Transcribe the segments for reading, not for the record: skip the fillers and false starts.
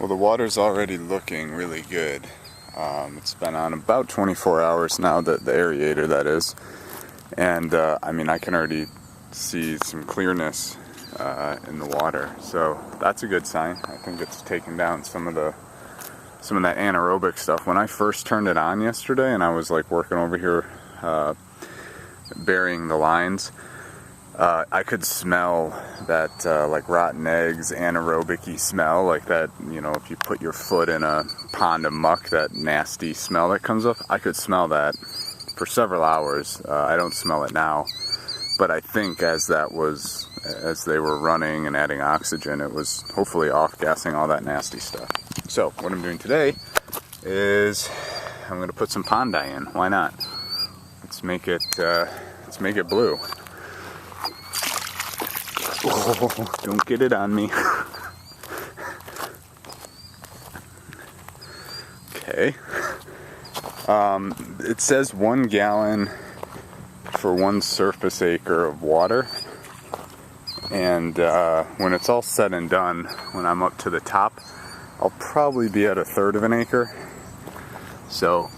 Well, the water's already looking really good. It's been on about 24 hours now, the aerator that is. And I mean, I can already see some clearness in the water. So that's a good sign. I think it's taken down some of that anaerobic stuff. When I first turned it on yesterday and I was like working over here burying the lines, I could smell that like rotten eggs, anaerobic-y smell, like that, you know, if you put your foot in a pond of muck, that nasty smell that comes up. I could smell that for several hours. I don't smell it now, but I think as they were running and adding oxygen, it was hopefully off-gassing all that nasty stuff. So what I'm doing today is I'm going to put some pond dye in. Why not? Let's make it blue. Oh, don't get it on me. Okay. It says 1 gallon for 1 surface acre of water. And when it's all said and done, when I'm up to the top, I'll probably be at 1/3 of an acre. So,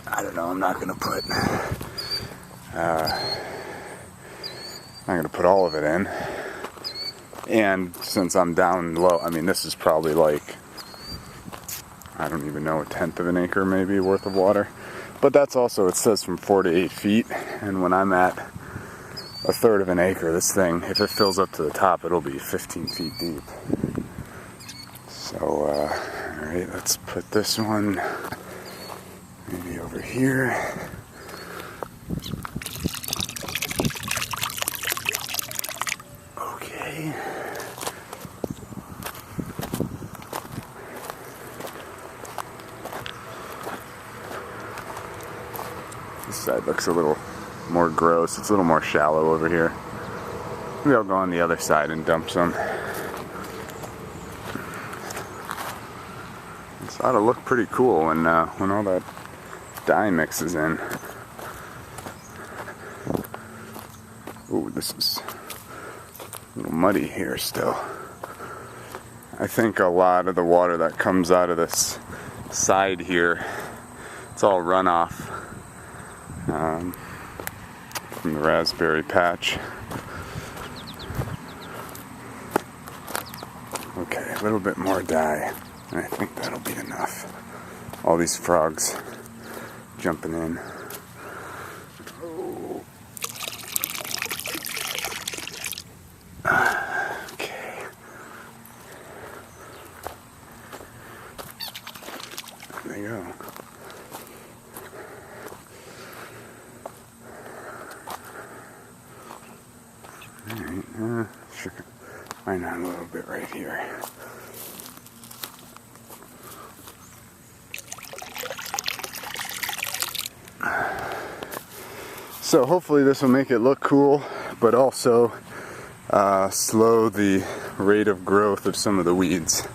I don't know, I'm not going to put all of it in. And since I'm down low, I mean, this is probably like, I don't even know, 1/10 of an acre maybe worth of water. But that's also, it says from 4 to 8 feet. And when I'm at 1/3 of an acre, this thing, if it fills up to the top, it'll be 15 feet deep. So, alright, let's put this one maybe over here. Okay. This side looks a little more gross. It's a little more shallow over here. Maybe I'll go on the other side and dump some. This ought to look pretty cool when all that dye mixes in. Ooh, this is a little muddy here still. I think a lot of the water that comes out of this side here, it's all runoff from the raspberry patch. Okay, a little bit more dye, and I think that'll be enough. All these frogs jumping in. Oh. Okay. There you go. Alright, sure. Why not a little bit right here? So hopefully this will make it look cool, but also slow the rate of growth of some of the weeds.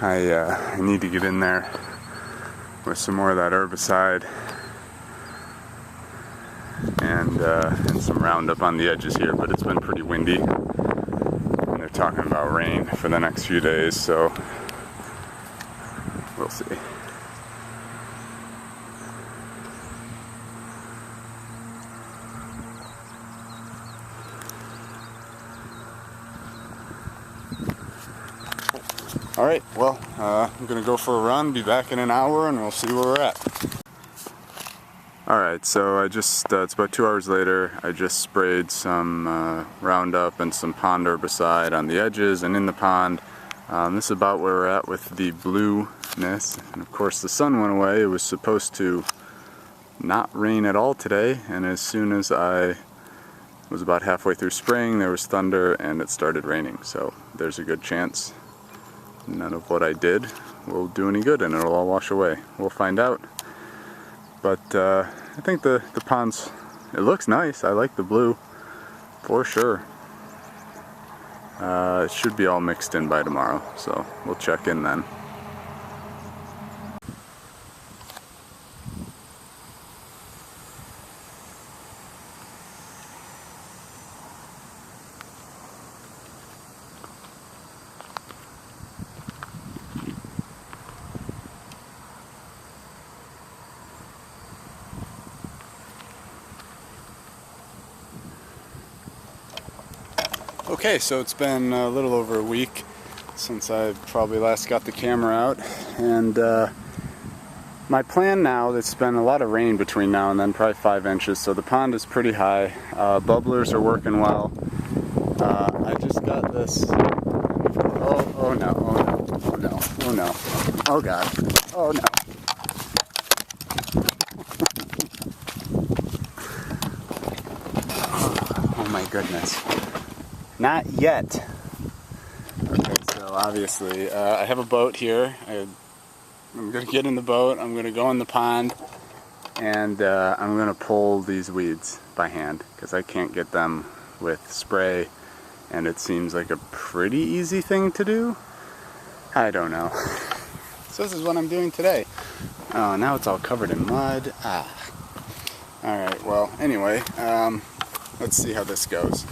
I need to get in there with some more of that herbicide and some Roundup on the edges here, but it's been pretty windy and they're talking about rain for the next few days, so we'll see. Alright, well, I'm going to go for a run, be back in an hour, and we'll see where we're at. Alright, so it's about 2 hours later. I just sprayed some Roundup and some pond herbicide on the edges and in the pond. This is about where we're at with the blueness. And of course the sun went away. It was supposed to not rain at all today, and as soon as I was about halfway through spraying, there was thunder and it started raining. So there's a good chance none of what I did will do any good and it'll all wash away. We'll find out. But I think the pond's, it looks nice. I like the blue for sure. It should be all mixed in by tomorrow, so we'll check in then. Okay, so it's been a little over a week since I probably last got the camera out, and my plan now, there's been a lot of rain between now and then, probably 5 inches, so the pond is pretty high. Bubblers are working well. I just got this. Oh no, oh no, oh no, oh no, oh god, oh no. Oh my goodness. Not yet. Okay, so obviously, I have a boat here. I'm going to get in the boat, I'm going to go in the pond, and I'm going to pull these weeds by hand, because I can't get them with spray, and it seems like a pretty easy thing to do. I don't know. So this is what I'm doing today. Oh, now it's all covered in mud. Alright, well, anyway, let's see how this goes.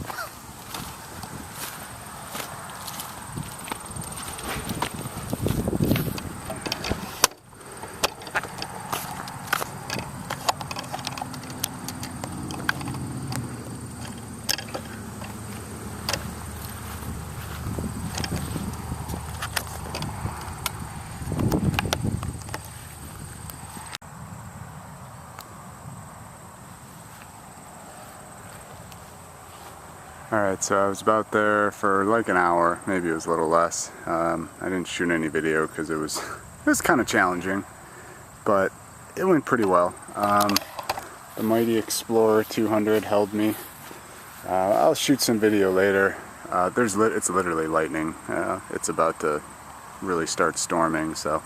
Alright, so I was about there for like an hour, maybe it was a little less. I didn't shoot any video because it was kind of challenging, but it went pretty well. The Mighty Explorer 200 held me. I'll shoot some video later. It's literally lightning. It's about to really start storming, so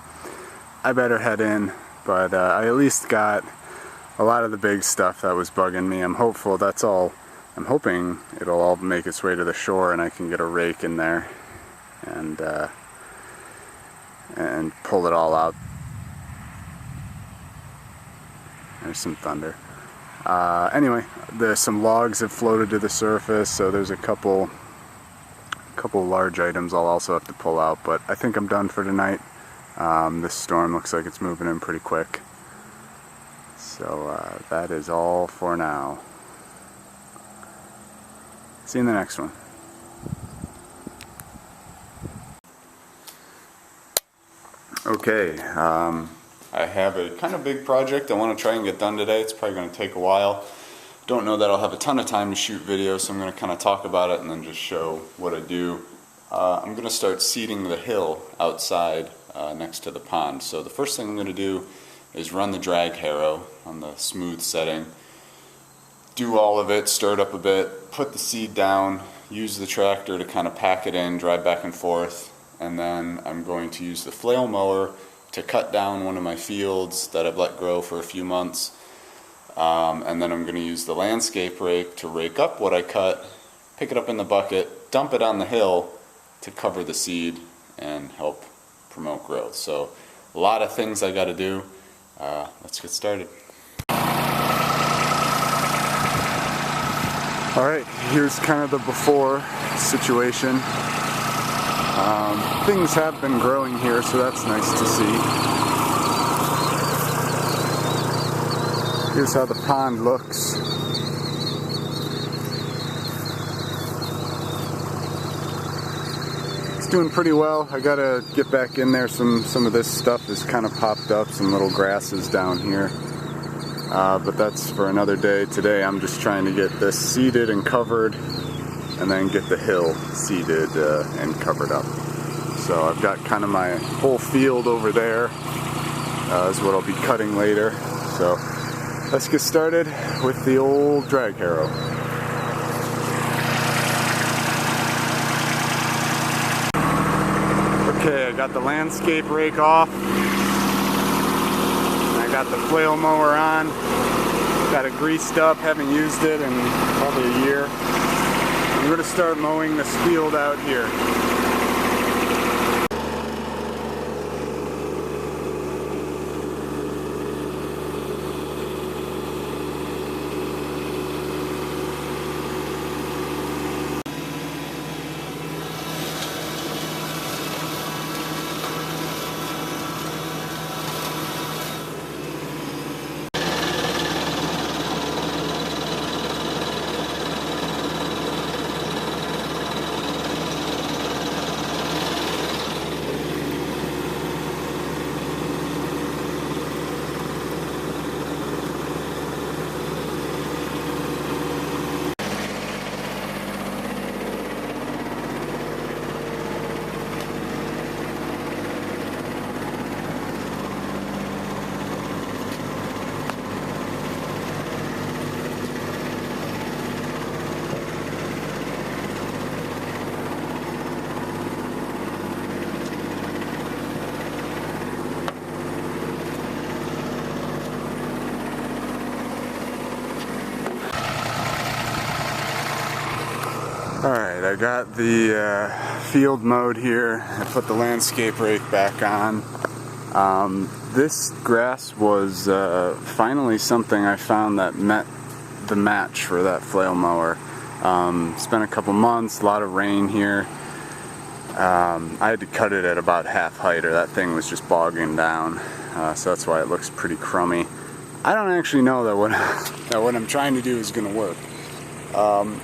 I better head in, but I at least got a lot of the big stuff that was bugging me. I'm hopeful that's all. I'm hoping it'll all make its way to the shore and I can get a rake in there and pull it all out. There's some thunder. Anyway, there's some logs have floated to the surface, so there's a couple large items I'll also have to pull out, but I think I'm done for tonight. This storm looks like it's moving in pretty quick. So that is all for now. See you in the next one. Okay, I have a kind of big project I want to try and get done today. It's probably going to take a while. Don't know that I'll have a ton of time to shoot video, so I'm going to kind of talk about it and then just show what I do. I'm going to start seeding the hill outside next to the pond. So the first thing I'm going to do is run the drag harrow on the smooth setting. Do all of it, stir it up a bit, put the seed down, use the tractor to kind of pack it in, drive back and forth, and then I'm going to use the flail mower to cut down one of my fields that I've let grow for a few months, and then I'm going to use the landscape rake to rake up what I cut, pick it up in the bucket, dump it on the hill to cover the seed and help promote growth. So a lot of things I got to do. Let's get started. Alright, here's kind of the before situation. Things have been growing here, so that's nice to see. Here's how the pond looks. It's doing pretty well. I gotta get back in there. Some of this stuff has kind of popped up, some little grasses down here. But that's for another day. Today I'm just trying to get this seeded and covered, and then get the hill seeded and covered up. So I've got kind of my whole field over there is what I'll be cutting later. So let's get started with the old drag harrow. Okay, I got the landscape rake off. I got the flail mower on. Got it greased up, haven't used it in probably a year. I'm going to start mowing this field out here. Alright, I got the field mode here. I put the landscape rake back on. This grass was finally something I found that met the match for that flail mower. It's been a couple months, a lot of rain here. I had to cut it at about half height or that thing was just bogging down. So that's why it looks pretty crummy. I don't actually know that what I'm trying to do is going to work.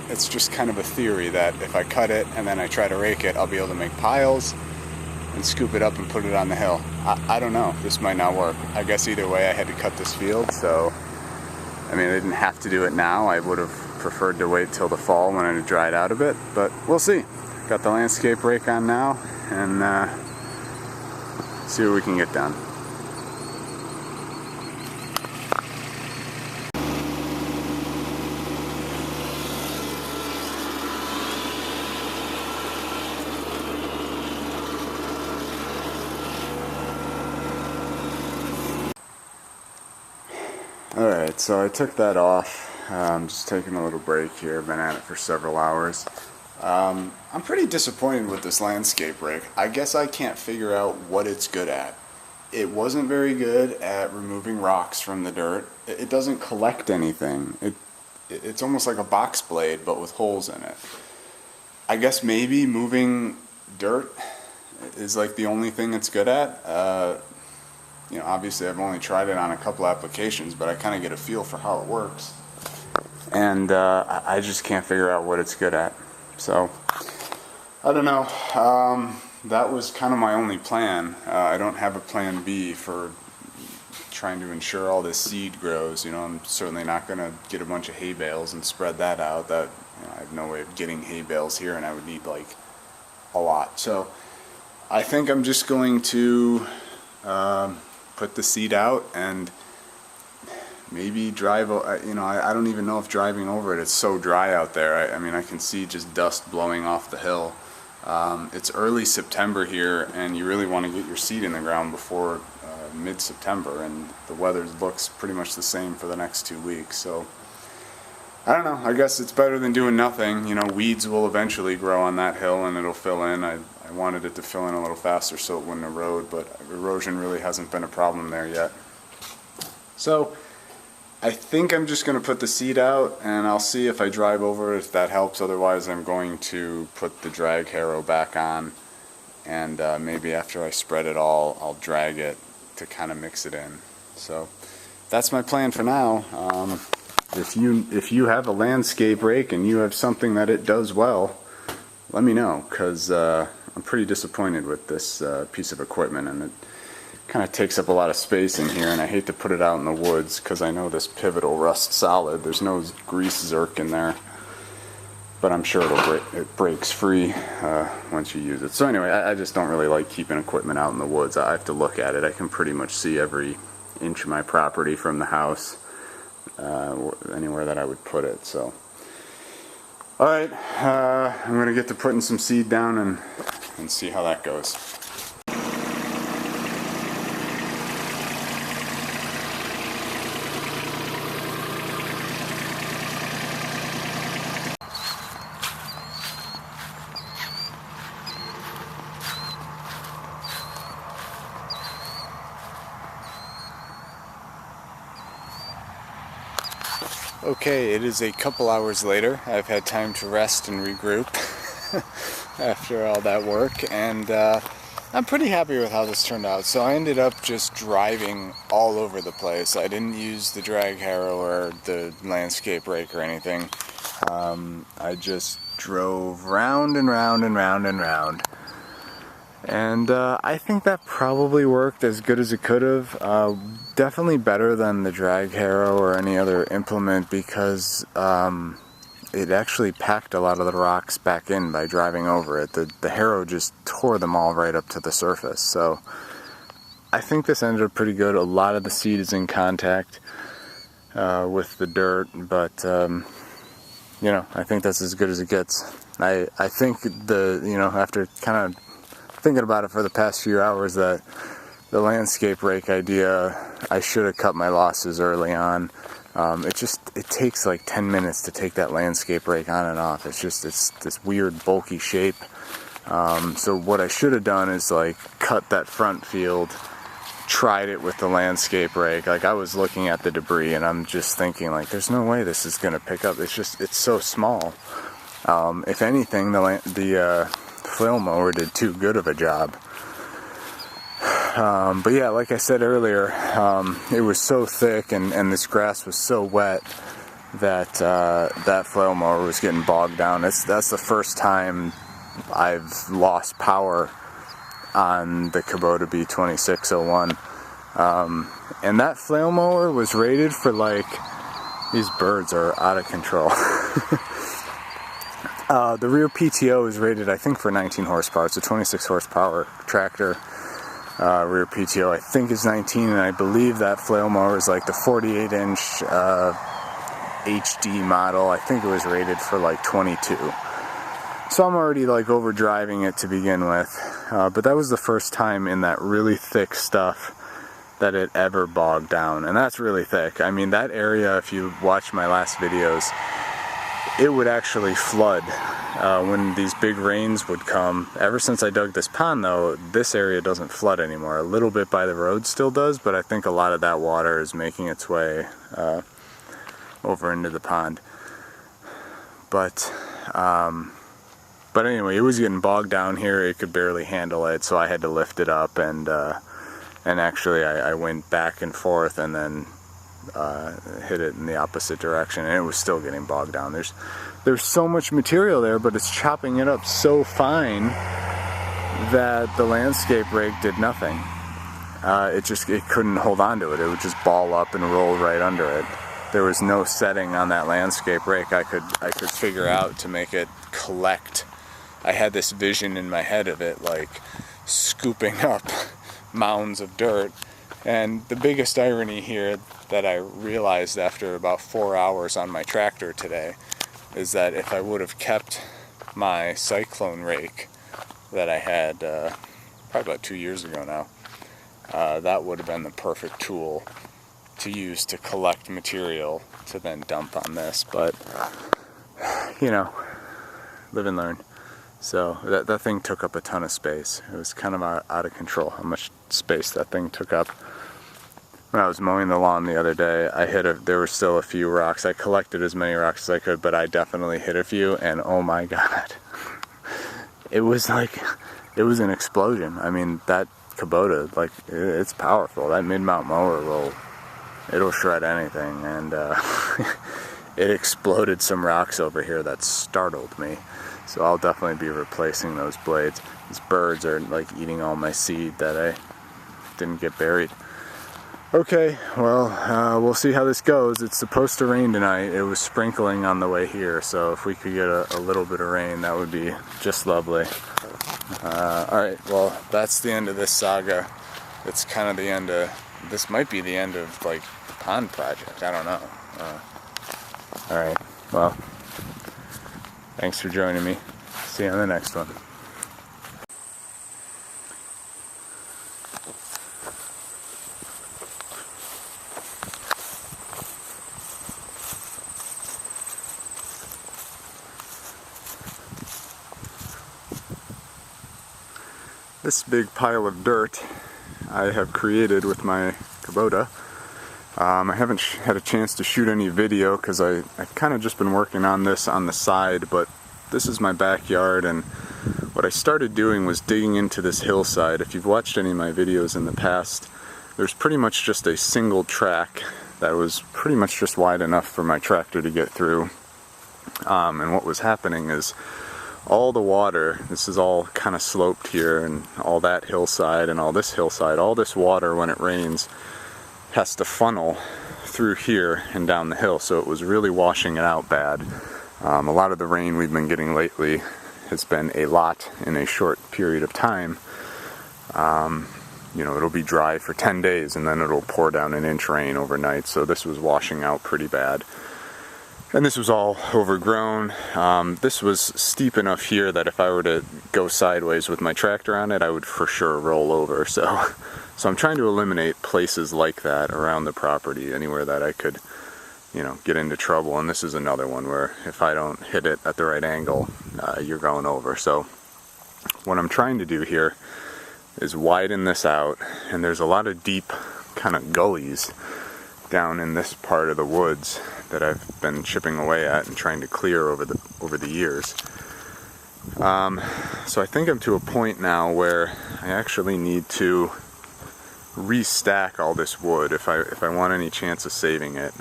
It's just kind of a theory that if I cut it and then I try to rake it, I'll be able to make piles and scoop it up and put it on the hill. I don't know. This might not work. I guess either way I had to cut this field, so I mean I didn't have to do it now. I would have preferred to wait till the fall when it had dried out a bit, but we'll see. Got the landscape rake on now and see what we can get done. Alright, so I took that off. Just taking a little break here. Been at it for several hours. I'm pretty disappointed with this landscape rake. I guess I can't figure out what it's good at. It wasn't very good at removing rocks from the dirt. It doesn't collect anything. It's almost like a box blade but with holes in it. I guess maybe moving dirt is like the only thing it's good at. You know, obviously I've only tried it on a couple applications, but I kind of get a feel for how it works. And I just can't figure out what it's good at. So, I don't know. That was kind of my only plan. I don't have a plan B for trying to ensure all this seed grows. You know, I'm certainly not going to get a bunch of hay bales and spread that out. That, you know, I have no way of getting hay bales here, and I would need like a lot. So, I think I'm just going to put the seed out and maybe drive, you know, I don't even know if driving over it, it's so dry out there. I mean, I can see just dust blowing off the hill. It's early September here, and you really want to get your seed in the ground before mid-September, and the weather looks pretty much the same for the next 2 weeks. So, I don't know, I guess it's better than doing nothing. You know, weeds will eventually grow on that hill, and it'll fill in. I wanted it to fill in a little faster so it wouldn't erode, but erosion really hasn't been a problem there yet. So, I think I'm just going to put the seed out, and I'll see if I drive over it, if that helps. Otherwise, I'm going to put the drag harrow back on, and maybe after I spread it all, I'll drag it to kind of mix it in. So that's my plan for now. If you have a landscape rake and you have something that it does well, let me know, because I'm pretty disappointed with this piece of equipment, and it kind of takes up a lot of space in here, and I hate to put it out in the woods because I know this pivot will rust solid. There's no grease zerk in there, but I'm sure it breaks free once you use it. So anyway, I just don't really like keeping equipment out in the woods. I have to look at it. I can pretty much see every inch of my property from the house, anywhere that I would put it. So, alright, I'm going to get to putting some seed down and see how that goes. Okay, it is a couple hours later. I've had time to rest and regroup after all that work, and I'm pretty happy with how this turned out. So I ended up just driving all over the place. I didn't use the drag harrow or the landscape rake or anything. I just drove round and round and round and round. And I think that probably worked as good as it could have. Definitely better than the drag harrow or any other implement, because it actually packed a lot of the rocks back in by driving over it. The harrow just tore them all right up to the surface. So I think this ended up pretty good. A lot of the seed is in contact with the dirt, but you know, I think that's as good as it gets. I think after kind of thinking about it for the past few hours, that the landscape rake idea, I should have cut my losses early on. It takes like 10 minutes to take that landscape rake on and off. It's this weird bulky shape. So what I should have done is like cut that front field, tried it with the landscape rake. Like I was looking at the debris and I'm just thinking like, there's no way this is gonna pick up. It's so small. If anything, the flail mower did too good of a job. But yeah, like I said earlier, it was so thick and this grass was so wet that that flail mower was getting bogged down. That's the first time I've lost power on the Kubota B2601. And that flail mower was rated for like, these birds are out of control. The rear PTO is rated, I think, for 19 horsepower. It's a 26 horsepower tractor. Rear PTO I think is 19, and I believe that flail mower is like the 48-inch HD model. I think it was rated for like 22. So I'm already like overdriving it to begin with. But that was the first time in that really thick stuff that it ever bogged down, and that's really thick. I mean, that area, if you watch my last videos, it would actually flood when these big rains would come. Ever since I dug this pond though, this area doesn't flood anymore. A little bit by the road still does, but I think a lot of that water is making its way over into the pond. But anyway, it was getting bogged down here. It could barely handle it, so I had to lift it up, and actually I went back and forth and then hit it in the opposite direction, and it was still getting bogged down. There's so much material there, but it's chopping it up so fine that the landscape rake did nothing. It couldn't hold on to it. It would just ball up and roll right under it. There was no setting on that landscape rake I could figure out to make it collect. I had this vision in my head of it like scooping up mounds of dirt. And the biggest irony here that I realized after about 4 hours on my tractor today is that if I would have kept my cyclone rake that I had probably about 2 years ago now, that would have been the perfect tool to use to collect material to then dump on this. But, you know, live and learn. So that thing took up a ton of space. It was kind of out of control how much space that thing took up. When I was mowing the lawn the other day, there were still a few rocks. I collected as many rocks as I could, but I definitely hit a few, and oh my god. It was an explosion. I mean, that Kubota, like, it's powerful. That mid-mount mower it'll shred anything, and it exploded some rocks over here that startled me. So I'll definitely be replacing those blades. These birds are like eating all my seed that I didn't get buried. Okay, well, we'll see how this goes. It's supposed to rain tonight. It was sprinkling on the way here, so if we could get a little bit of rain, that would be just lovely. Alright, well, that's the end of this saga. It's kind of the end of, this might be the end of, like, the pond project. I don't know. Alright, well, thanks for joining me. See you on the next one. This big pile of dirt I have created with my Kubota. I haven't had a chance to shoot any video because I've kind of just been working on this on the side, but this is my backyard, and what I started doing was digging into this hillside. If you've watched any of my videos in the past, there's pretty much just a single track that was pretty much just wide enough for my tractor to get through. And what was happening is all the water, this is all kind of sloped here, and all that hillside and all this hillside, all this water when it rains has to funnel through here and down the hill, so it was really washing it out bad. A lot of the rain we've been getting lately has been a lot in a short period of time. You know, it'll be dry for 10 days and then it'll pour down an inch rain overnight, so this was washing out pretty bad. And this was all overgrown. This was steep enough here that if I were to go sideways with my tractor on it, I would for sure roll over. So I'm trying to eliminate places like that around the property, anywhere that I could you know, get into trouble. And this is another one where if I don't hit it at the right angle, you're going over. So what I'm trying to do here is widen this out, and there's a lot of deep kind of gullies down in this part of the woods that I've been chipping away at and trying to clear over the years. So I think I'm to a point now where I actually need to restack all this wood if I want any chance of saving it,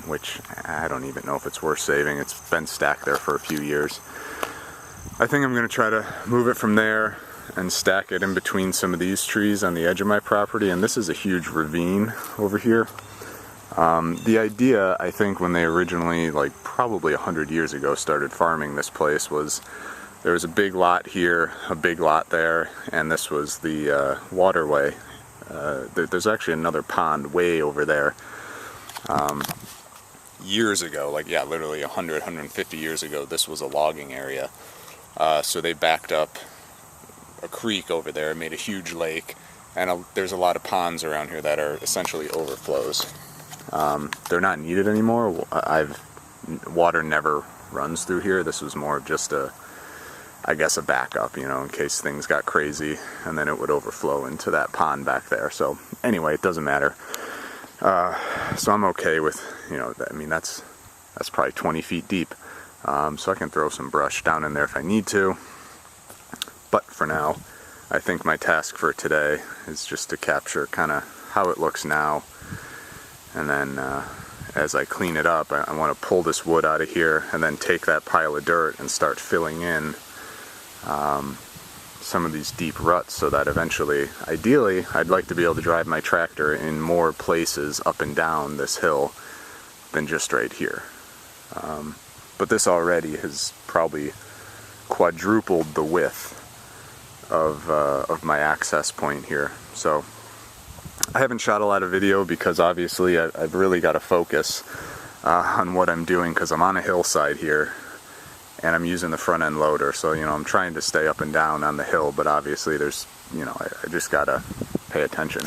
which I don't even know if it's worth saving. It's been stacked there for a few years. I think I'm going to try to move it from there and stack it in between some of these trees on the edge of my property, and this is a huge ravine over here. The idea, I think, when they originally, like probably 100 years ago, started farming this place was there was a big lot here, a big lot there, and this was the waterway. There's actually another pond way over there. Years ago, like, yeah, literally 100, 150 years ago, this was a logging area. So they backed up a creek over there, made a huge lake, and there's a lot of ponds around here that are essentially overflows. They're not needed anymore. Water never runs through here. This was more of just I guess a backup, you know, in case things got crazy, and then it would overflow into that pond back there. So anyway, it doesn't matter. So I'm okay with, you know, I mean, that's probably 20 feet deep. So I can throw some brush down in there if I need to. But for now, I think my task for today is just to capture kind of how it looks now. And then as I clean it up, I want to pull this wood out of here and then take that pile of dirt and start filling in some of these deep ruts, so that eventually, ideally, I'd like to be able to drive my tractor in more places up and down this hill than just right here. But this already has probably quadrupled the width of my access point here. So I haven't shot a lot of video because obviously I've really got to focus on what I'm doing, because I'm on a hillside here and I'm using the front end loader. So, you know, I'm trying to stay up and down on the hill, but obviously there's, you know, I just gotta pay attention.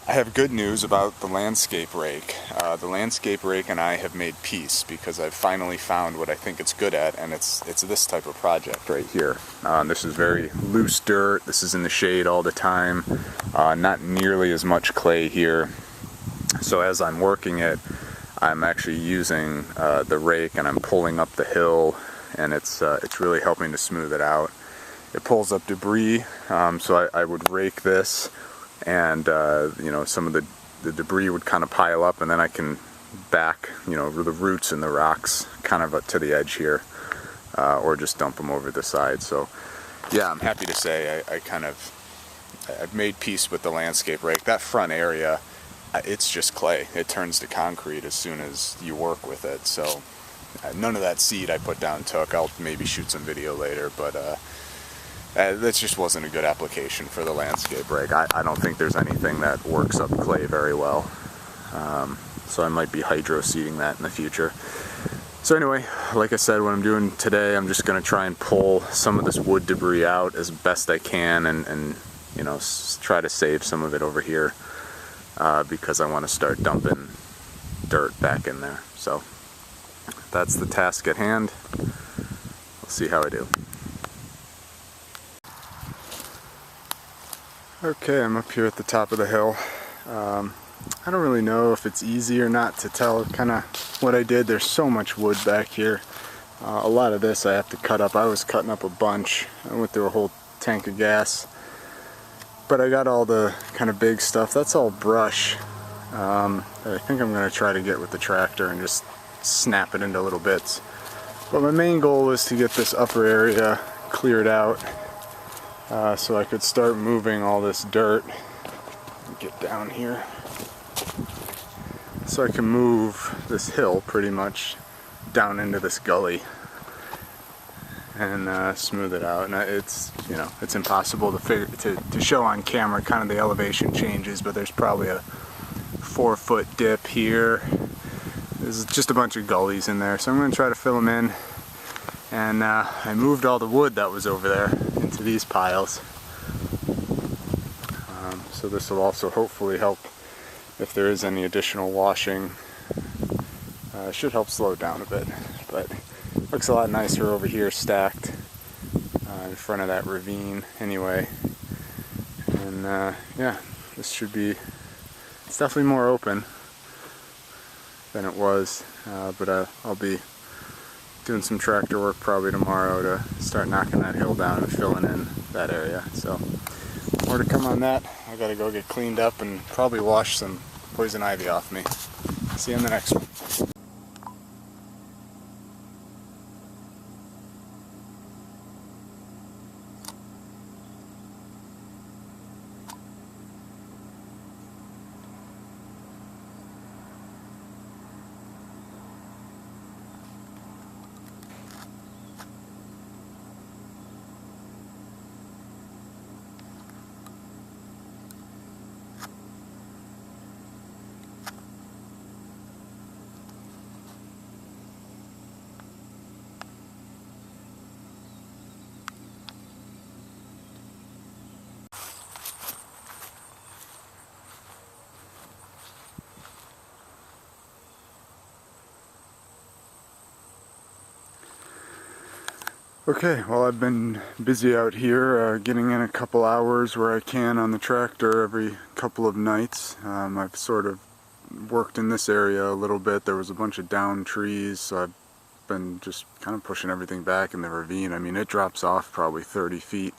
I have good news about the landscape rake. The landscape rake and I have made peace, because I've finally found what I think it's good at, and it's this type of project right here. This is very loose dirt. This is in the shade all the time. Not nearly as much clay here. So as I'm working it, I'm actually using the rake, and I'm pulling up the hill, and it's really helping to smooth it out. It pulls up debris, so I would rake this, and you know, some of the debris would kind of pile up, and then I can back, you know, the roots and the rocks kind of up to the edge here, or just dump them over the side. So yeah, I'm happy to say I've made peace with the landscape rake. That front area, it's just clay. It turns to concrete as soon as you work with it. So none of that seed I put down took. I'll maybe shoot some video later, but that just wasn't a good application for the landscape rake. I don't think there's anything that works up clay very well. So I might be hydro seeding that in the future. So anyway, like I said, what I'm doing today, I'm just going to try and pull some of this wood debris out as best I can, and you know, try to save some of it over here. Because I want to start dumping dirt back in there. So that's the task at hand. We'll see how I do. Okay, I'm up here at the top of the hill. I don't really know if it's easy or not to tell kind of what I did. There's so much wood back here. A lot of this I have to cut up. I was cutting up a bunch. I went through a whole tank of gas. But I got all the kind of big stuff. That's all brush that I think I'm going to try to get with the tractor and just snap it into little bits. But my main goal was to get this upper area cleared out so I could start moving all this dirt. Get down here. So I can move this hill pretty much down into this gully and smooth it out. And it's, you know, it's impossible to show on camera kind of the elevation changes, but there's probably a 4-foot dip here. There's just a bunch of gullies in there, so I'm going to try to fill them in. And I moved all the wood that was over there into these piles. So this will also hopefully help if there is any additional washing Should help slow it down a bit, but looks a lot nicer over here stacked in front of that ravine anyway. And yeah, this should be, it's definitely more open than it was, but I'll be doing some tractor work probably tomorrow to start knocking that hill down and filling in that area. So more to come on that. I gotta go get cleaned up and probably wash some poison ivy off me. See you in the next one. Okay, well, I've been busy out here, getting in a couple hours where I can on the tractor every couple of nights. I've sort of worked in this area a little bit. There was a bunch of downed trees, so I've been just kind of pushing everything back in the ravine. I mean, it drops off probably 30 feet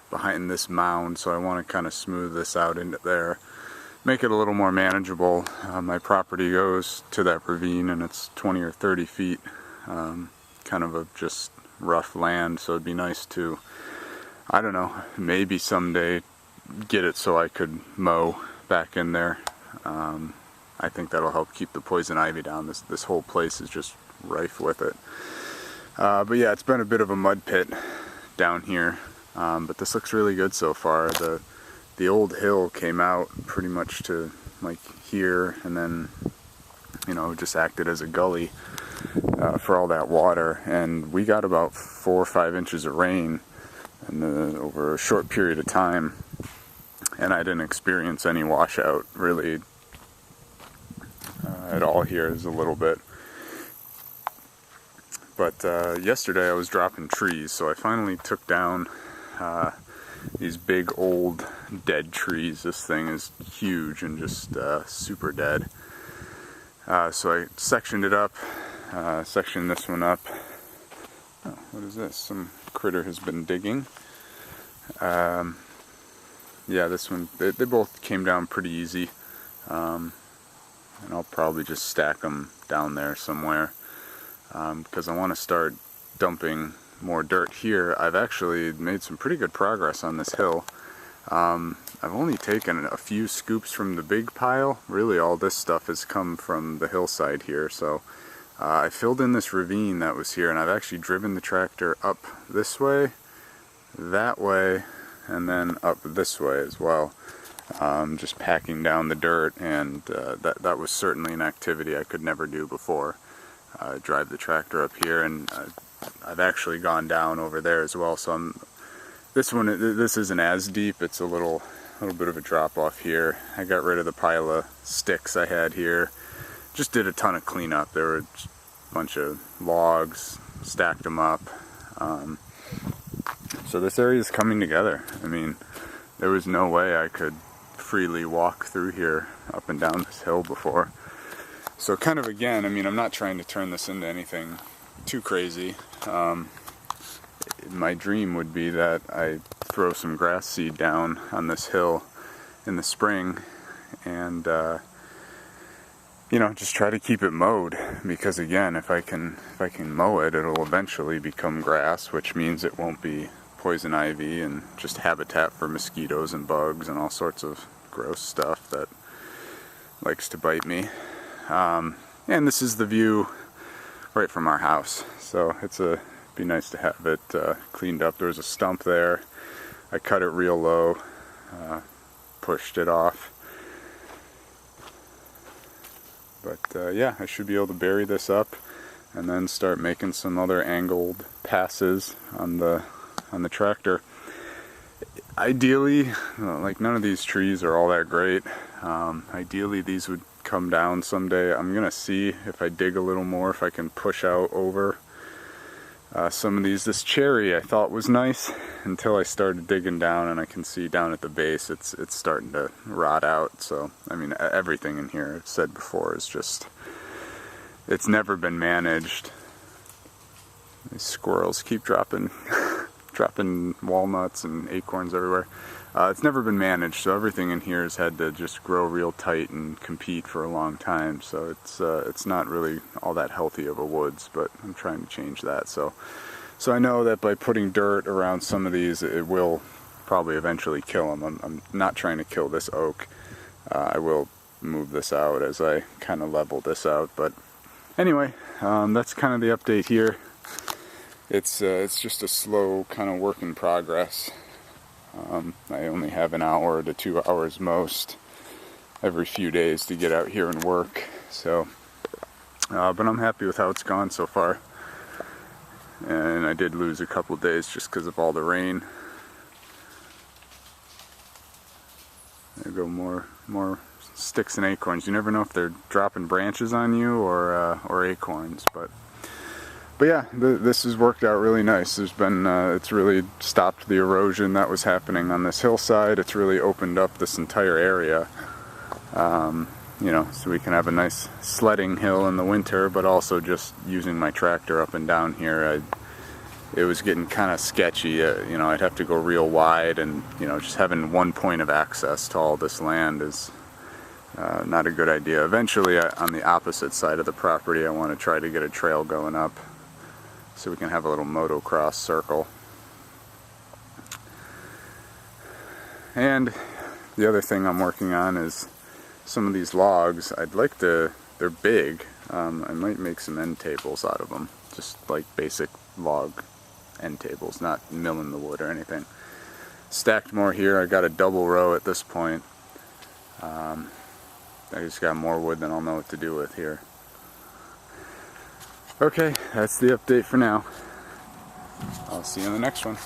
behind this mound, so I want to kind of smooth this out into there, make it a little more manageable. My property goes to that ravine, and it's 20 or 30 feet, kind of a just rough land, so it'd be nice to, I don't know, maybe someday get it so I could mow back in there. I think that'll help keep the poison ivy down. This whole place is just rife with it. But yeah, it's been a bit of a mud pit down here, but this looks really good so far. The old hill came out pretty much to like here, and then, you know, just acted as a gully for all that water, and we got about 4 or 5 inches of rain over a short period of time, and I didn't experience any washout really at all here. Is a little bit, but yesterday I was dropping trees, so I finally took down these big old dead trees. This thing is huge and just super dead. So I sectioned it up, sectioned this one up. Oh, what is this? Some critter has been digging. Yeah, this one, they both came down pretty easy. And I'll probably just stack them down there somewhere, because I want to start dumping more dirt here. I've actually made some pretty good progress on this hill. I've only taken a few scoops from the big pile. Really, all this stuff has come from the hillside here. So I filled in this ravine that was here, and I've actually driven the tractor up this way, that way, and then up this way as well. Just packing down the dirt, and that was certainly an activity I could never do before. Drive the tractor up here, and I've actually gone down over there as well. So this isn't as deep. It's a little bit of a drop off here. I got rid of the pile of sticks I had here. Just did a ton of cleanup. There were a bunch of logs, stacked them up. So this area is coming together. I mean, there was no way I could freely walk through here up and down this hill before. So kind of, again, I mean, I'm not trying to turn this into anything too crazy. My dream would be that I throw some grass seed down on this hill in the spring, and you know, just try to keep it mowed, because again, if I can mow it, it'll eventually become grass, which means it won't be poison ivy and just habitat for mosquitoes and bugs and all sorts of gross stuff that likes to bite me. And this is the view right from our house, so be nice to have it cleaned up. There was a stump there. I cut it real low, pushed it off. But yeah, I should be able to bury this up and then start making some other angled passes on the tractor. Ideally, like, none of these trees are all that great. Ideally these would come down someday. I'm gonna see if I dig a little more, if I can push out over some of these. This cherry I thought was nice until I started digging down, and I can see down at the base it's starting to rot out. So I mean, everything in here, I've said before, is just, it's never been managed. These squirrels keep dropping dropping walnuts and acorns everywhere. It's never been managed, so everything in here has had to just grow real tight and compete for a long time. So it's not really all that healthy of a woods, but I'm trying to change that. So I know that by putting dirt around some of these, it will probably eventually kill them. I'm not trying to kill this oak. I will move this out as I kind of level this out. But anyway, that's kind of the update here. It's just a slow kind of work in progress. I only have an hour to 2 hours most every few days to get out here and work. So, but I'm happy with how it's gone so far. And I did lose a couple days just because of all the rain. There go more sticks and acorns. You never know if they're dropping branches on you or acorns, but yeah, this has worked out really nice. There's been, it's really stopped the erosion that was happening on this hillside. It's really opened up this entire area, you know, so we can have a nice sledding hill in the winter, but also just using my tractor up and down here. It was getting kind of sketchy. You know, I'd have to go real wide, and you know, just having one point of access to all this land is not a good idea. Eventually, on the opposite side of the property, I want to try to get a trail going up, so we can have a little motocross circle. And the other thing I'm working on is some of these logs. I'd like to, they're big, I might make some end tables out of them, just like basic log end tables, not milling the wood or anything. Stacked more here. I got a double row at this point. I just got more wood than I'll know what to do with here. Okay, that's the update for now. I'll see you in the next one.